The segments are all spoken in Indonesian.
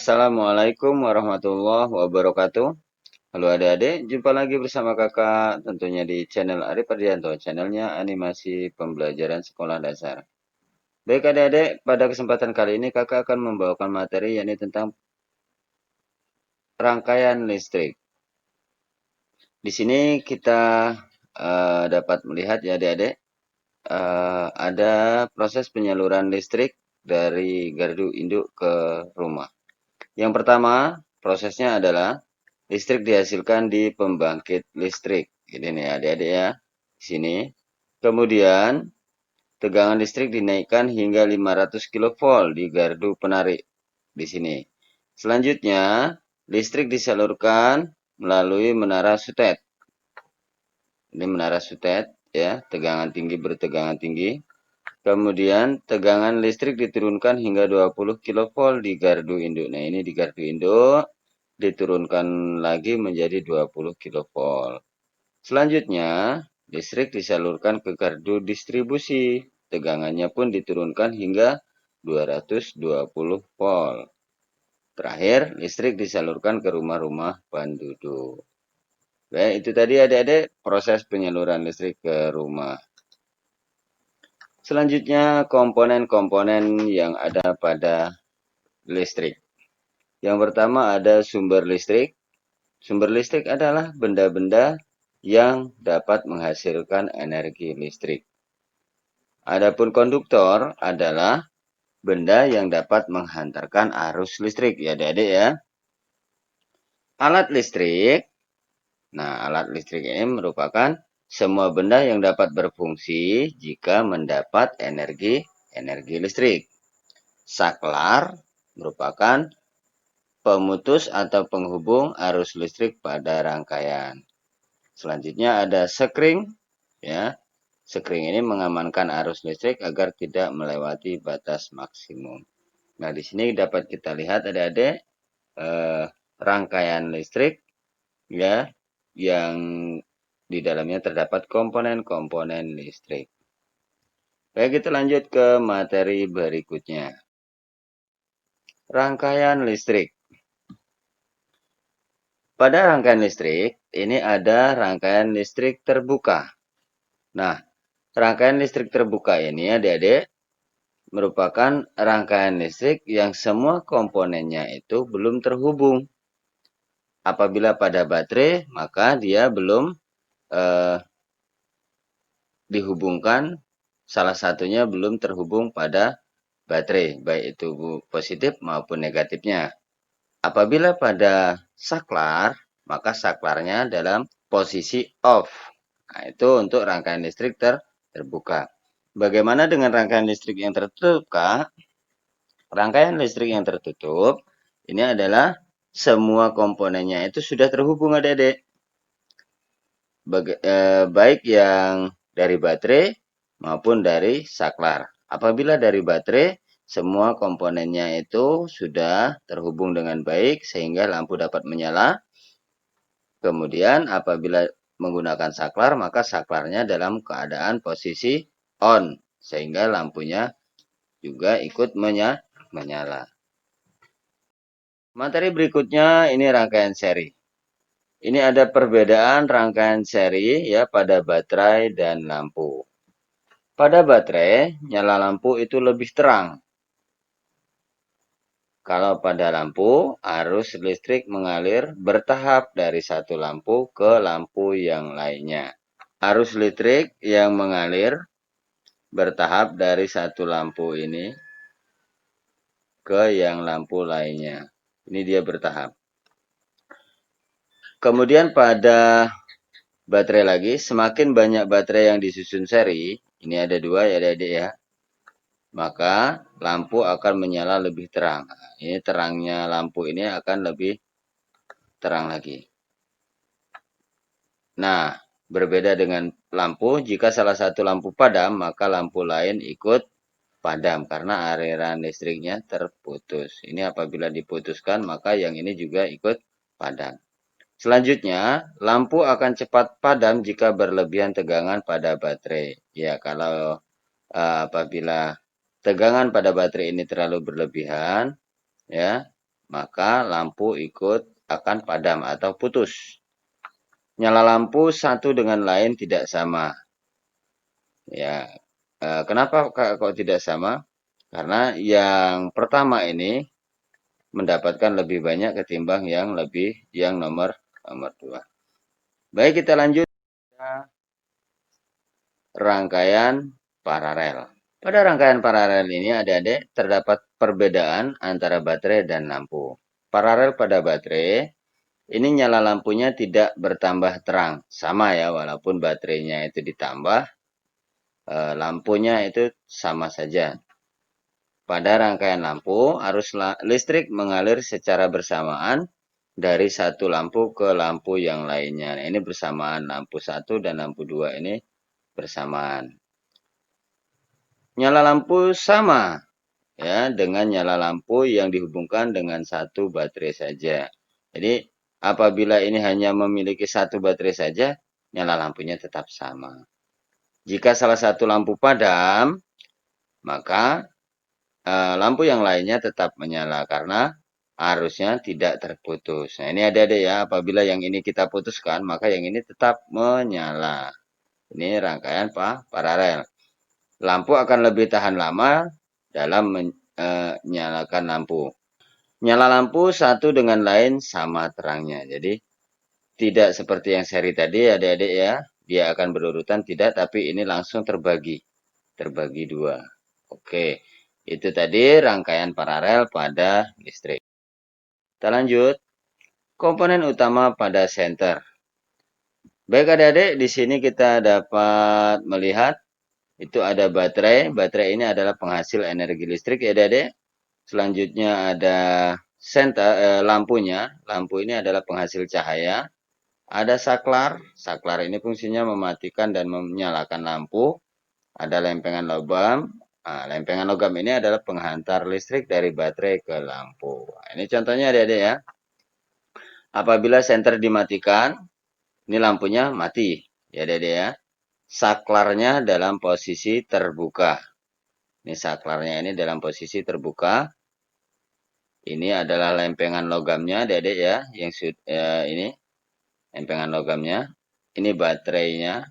Assalamualaikum warahmatullahi wabarakatuh. Halo adik-adik, jumpa lagi bersama kakak tentunya di channel Arif Ardianto, channelnya animasi pembelajaran sekolah dasar. Baik adik-adik, pada kesempatan kali ini kakak akan membawakan materi yakni tentang rangkaian listrik. Di sini kita dapat melihat ya adik-adik, ada proses penyaluran listrik dari gardu induk ke rumah. Yang pertama, prosesnya adalah listrik dihasilkan di pembangkit listrik. Ini nih adik-adik ya, di sini. Kemudian, tegangan listrik dinaikkan hingga 500 kV di gardu penarik di sini. Selanjutnya, listrik disalurkan melalui menara sutet. Ini menara sutet ya, tegangan tinggi bertegangan tinggi. Kemudian tegangan listrik diturunkan hingga 20 kV di gardu induk. Nah, ini di gardu induk diturunkan lagi menjadi 20 kV. Selanjutnya, listrik disalurkan ke gardu distribusi. Tegangannya pun diturunkan hingga 220 volt. Terakhir, listrik disalurkan ke rumah-rumah penduduk. Baik, itu tadi adik-adik proses penyaluran listrik ke rumah. Selanjutnya, komponen-komponen yang ada pada listrik. Yang pertama ada sumber listrik. Sumber listrik adalah benda-benda yang dapat menghasilkan energi listrik. Adapun konduktor adalah benda yang dapat menghantarkan arus listrik. Ya adik-adik ya. Alat listrik. Nah, alat listrik ini merupakan semua benda yang dapat berfungsi jika mendapat energi listrik. Saklar merupakan pemutus atau penghubung arus listrik pada rangkaian. Selanjutnya ada sekring, ya. Sekring ini mengamankan arus listrik agar tidak melewati batas maksimum. Nah, di sini dapat kita lihat adik-adik rangkaian listrik, ya, yang di dalamnya terdapat komponen-komponen listrik. Baik, kita lanjut ke materi berikutnya. Rangkaian listrik. Pada rangkaian listrik, ini ada rangkaian listrik terbuka. Nah, rangkaian listrik terbuka ini adik-adik merupakan rangkaian listrik yang semua komponennya itu belum terhubung. Apabila pada baterai, maka dia belum dihubungkan, salah satunya belum terhubung pada baterai, baik itu positif maupun negatifnya. Apabila pada saklar, maka saklarnya dalam posisi off. Nah, itu untuk rangkaian listrik terbuka. Bagaimana dengan rangkaian listrik yang tertutup, Kak? Rangkaian listrik yang tertutup, ini adalah semua komponennya itu sudah terhubung adik-adik. Baik yang dari baterai maupun dari saklar. Apabila dari baterai, semua komponennya itu sudah terhubung dengan baik sehingga lampu dapat menyala. Kemudian apabila menggunakan saklar, maka saklarnya dalam keadaan posisi on sehingga lampunya juga ikut menyala. Materi berikutnya ini rangkaian seri. Ini ada perbedaan rangkaian seri ya pada baterai dan lampu. Pada baterai, nyala lampu itu lebih terang. Kalau pada lampu, arus listrik mengalir bertahap dari satu lampu ke lampu yang lainnya. Arus listrik yang mengalir bertahap dari satu lampu ini ke yang lampu lainnya. Ini dia bertahap. Kemudian pada baterai lagi, semakin banyak baterai yang disusun seri, ini ada dua ya adik-adik ya, maka lampu akan menyala lebih terang. Ini terangnya lampu ini akan lebih terang lagi. Nah, berbeda dengan lampu, jika salah satu lampu padam, maka lampu lain ikut padam karena aliran listriknya terputus. Ini apabila diputuskan, maka yang ini juga ikut padam. Selanjutnya, lampu akan cepat padam jika berlebihan tegangan pada baterai. Ya, kalau apabila tegangan pada baterai ini terlalu berlebihan, ya, maka lampu ikut akan padam atau putus. Nyala lampu satu dengan lain tidak sama. Ya, kenapa kok tidak sama? Karena yang pertama ini mendapatkan lebih banyak ketimbang yang nomor 2. Baik, kita lanjut ke rangkaian paralel. Pada rangkaian paralel ini adik-adik terdapat perbedaan antara baterai dan lampu. Paralel pada baterai, ini nyala lampunya tidak bertambah terang. Sama ya, walaupun baterainya itu ditambah, lampunya itu sama saja. Pada rangkaian lampu, arus listrik mengalir secara bersamaan dari satu lampu ke lampu yang lainnya. Nah, ini bersamaan, lampu 1 dan lampu 2 ini bersamaan. Nyala lampu sama ya dengan nyala lampu yang dihubungkan dengan satu baterai saja. Jadi apabila ini hanya memiliki satu baterai saja, nyala lampunya tetap sama. Jika salah satu lampu padam, maka lampu yang lainnya tetap menyala karena arusnya tidak terputus. Nah, ini adik-adik ya, apabila yang ini kita putuskan, maka yang ini tetap menyala. Ini rangkaian paralel. Lampu akan lebih tahan lama dalam menyalakan lampu. Nyala lampu satu dengan lain sama terangnya. Jadi tidak seperti yang seri tadi adik-adik ya, dia akan berurutan tidak, tapi ini langsung terbagi dua. Oke, itu tadi rangkaian paralel pada listrik. Kita lanjut. Komponen utama pada senter. Baik adik-adik, di sini kita dapat melihat itu ada baterai. Baterai ini adalah penghasil energi listrik ya adik-adik. Selanjutnya ada senter, lampunya. Lampu ini adalah penghasil cahaya. Ada saklar. Saklar ini fungsinya mematikan dan menyalakan lampu. Ada lempengan logam. Nah, lempengan logam ini adalah penghantar listrik dari baterai ke lampu. Nah, ini contohnya adik-adik ya. Apabila senter dimatikan, ini lampunya mati. Ya adik-adik ya. Saklarnya dalam posisi terbuka. Ini saklarnya ini dalam posisi terbuka. Ini adalah lempengan logamnya adik-adik ya. Ini lempengan logamnya. Ini baterainya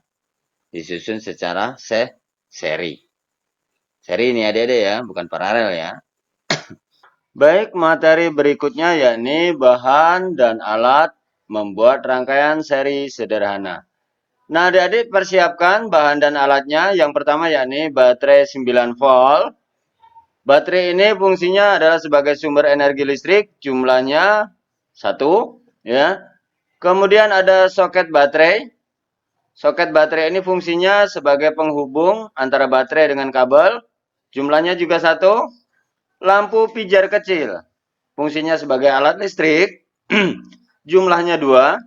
disusun secara seri. Seri ini adik-adik ya, bukan paralel ya. Baik, materi berikutnya yakni bahan dan alat membuat rangkaian seri sederhana. Nah, adik-adik persiapkan bahan dan alatnya. Yang pertama yakni baterai 9 volt. Baterai ini fungsinya adalah sebagai sumber energi listrik, jumlahnya 1 ya. Kemudian ada soket baterai. Soket baterai ini fungsinya sebagai penghubung antara baterai dengan kabel. Jumlahnya juga 1. Lampu pijar kecil. Fungsinya sebagai alat listrik. Jumlahnya 2.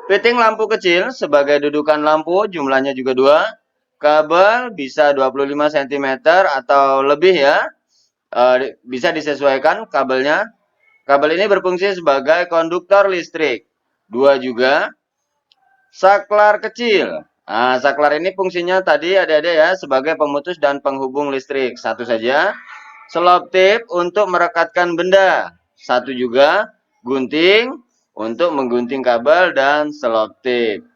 Fitting lampu kecil sebagai dudukan lampu. Jumlahnya juga 2. Kabel bisa 25 cm atau lebih ya. Bisa disesuaikan kabelnya. Kabel ini berfungsi sebagai konduktor listrik. 2 juga. Saklar kecil. Nah, saklar ini fungsinya tadi adik-adik ya sebagai pemutus dan penghubung listrik. 1 saja. Selotip untuk merekatkan benda. 1 juga. Gunting untuk menggunting kabel dan selotip.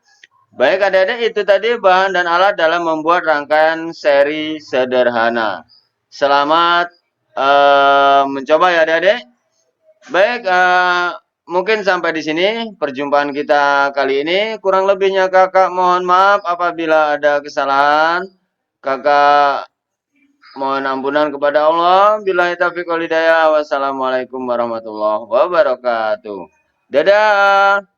Baik adik-adik, itu tadi bahan dan alat dalam membuat rangkaian seri sederhana. Selamat mencoba ya adik-adik. Baik, mungkin sampai di sini perjumpaan kita kali ini. Kurang lebihnya kakak mohon maaf apabila ada kesalahan. Kakak mohon ampunan kepada Allah. Billahi taufiq wal hidayah. Wassalamualaikum warahmatullahi wabarakatuh. Dadah.